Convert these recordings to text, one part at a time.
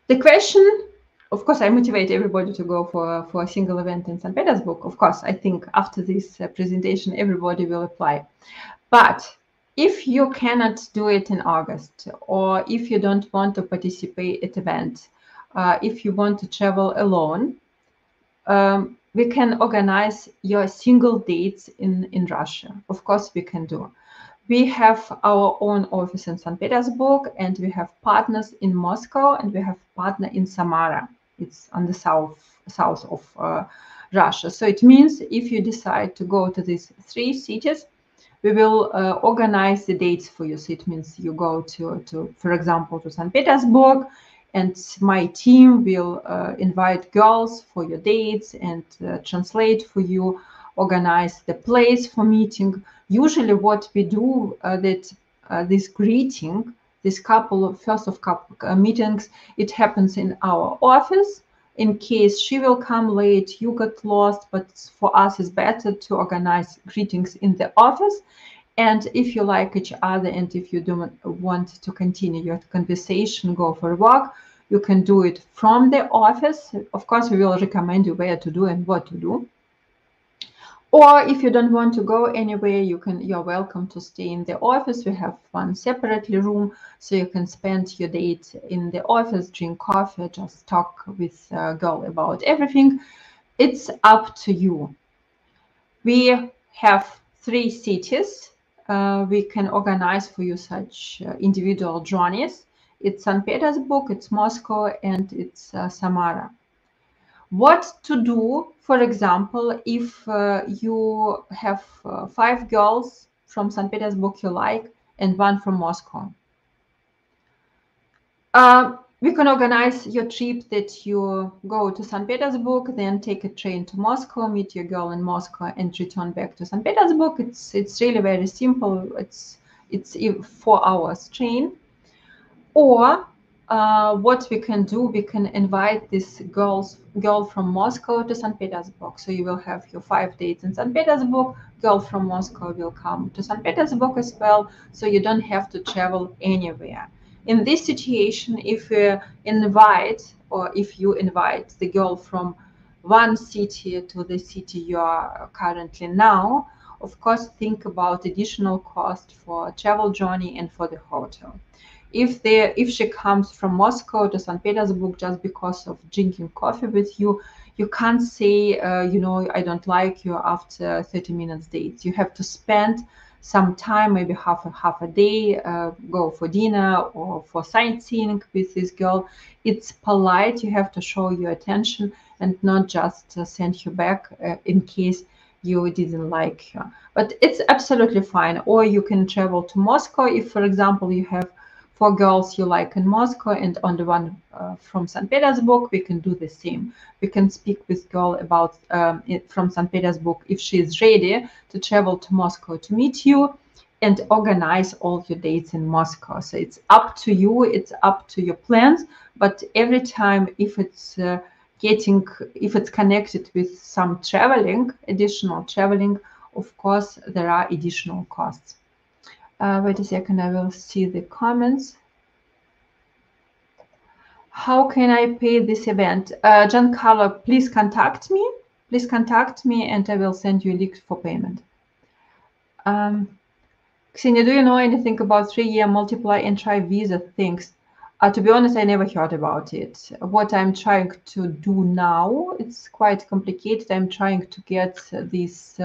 The question, of course, I motivate everybody to go for a single event in St. Petersburg. Of course, I think after this presentation, everybody will apply. But if you cannot do it in August, or if you don't want to participate at event, if you want to travel alone, we can organize your single dates in Russia. Of course, we can do. We have our own office in St. Petersburg, and we have partners in Moscow, and we have partner in Samara. It's on the south of Russia. So it means if you decide to go to these 3 cities, we will organize the dates for you. So it means you go to for example, to St. Petersburg, and my team will invite girls for your dates and translate for you, organize the place for meeting. Usually what we do that this greeting, this first of couple meetings, it happens in our office. In case she will come late, you got lost, but for us it's better to organize greetings in the office. And if you like each other, and if you don't want to continue your conversation, go for a walk, you can do it from the office. Of course, we will recommend you where to do and what to do. Or if you don't want to go anywhere, you're welcome to stay in the office. We have one separately room, so you can spend your date in the office, drink coffee, just talk with a girl about everything. It's up to you. We have 3 cities. We can organize for you such individual journeys. It's St. Petersburg, it's Moscow, and it's Samara. What to do, for example, if you have 5 girls from St. Petersburg you like and 1 from Moscow. We can organize your trip that you go to St. Petersburg, then take a train to Moscow, meet your girl in Moscow, and return back to St. Petersburg. It's really very simple. It's 4 hours train. Or what we can do, we can invite this girl from Moscow to St. Petersburg. So you will have your 5 dates in St. Petersburg. Girl from Moscow will come to St. Petersburg as well. So you don't have to travel anywhere. In this situation, if you invite the girl from one city to the city you are currently now, of course, think about additional cost for travel journey and for the hotel. If she comes from Moscow to St. Petersburg just because of drinking coffee with you, you can't say, I don't like you after 30 minutes date. You have to spend some time, maybe half a day, go for dinner or for sightseeing with this girl. It's polite. You have to show your attention and not just send you back in case you didn't like her. But it's absolutely fine. Or you can travel to Moscow if, for example, you have 4 girls you like in Moscow, and on the one from St. Petersburg, we can do the same. We can speak with girl about from St. Petersburg if she is ready to travel to Moscow to meet you, and organize all your dates in Moscow. So it's up to you. It's up to your plans. But every time, if it's connected with some additional traveling, of course there are additional costs. Wait a second, I will see the comments. How can I pay this event? Giancarlo, please contact me. Please contact me and I will send you a link for payment. Ksenia, do you know anything about 3-year multiply and try visa things? To be honest, I never heard about it. What I'm trying to do now, it's quite complicated. I'm trying to get this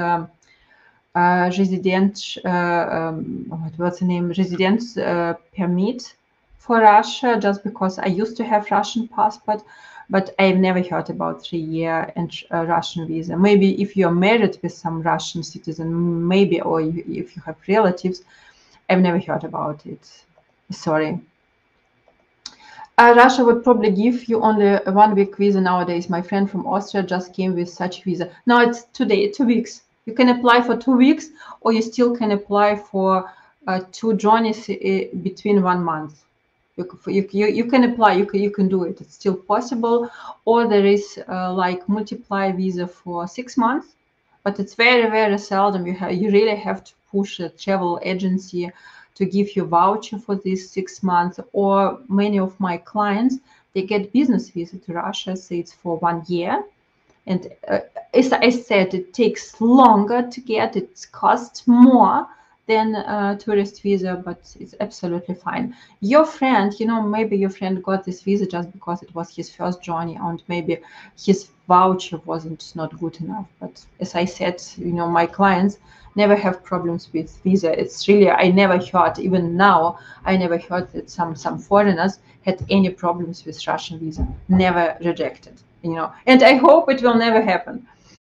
residence permit for Russia, just because I used to have Russian passport, but I've never heard about 3-year and Russian visa. Maybe if you're married with some Russian citizen, maybe, or if you have relatives, I've never heard about it. Sorry. Russia would probably give you only a 1-week visa nowadays. My friend from Austria just came with such visa. Now it's 2 weeks. You can apply for 2 weeks, or you still can apply for 2 journeys between 1 month. You can apply. You can do it. It's still possible. Or there is like multiply visa for 6 months, but it's very, very seldom. You really have to push a travel agency to give you a voucher for these 6 months. Or many of my clients, they get business visa to Russia, so it's for 1 year. And as I said, it takes longer to get, it costs more than a tourist visa, but it's absolutely fine. Your friend, maybe your friend got this visa just because it was his first journey, and maybe his voucher wasn't not good enough. But as I said, my clients never have problems with visa. It's really, I never heard, even now, I never heard that some foreigners had any problems with Russian visa. Never rejected. And I hope it will never happen.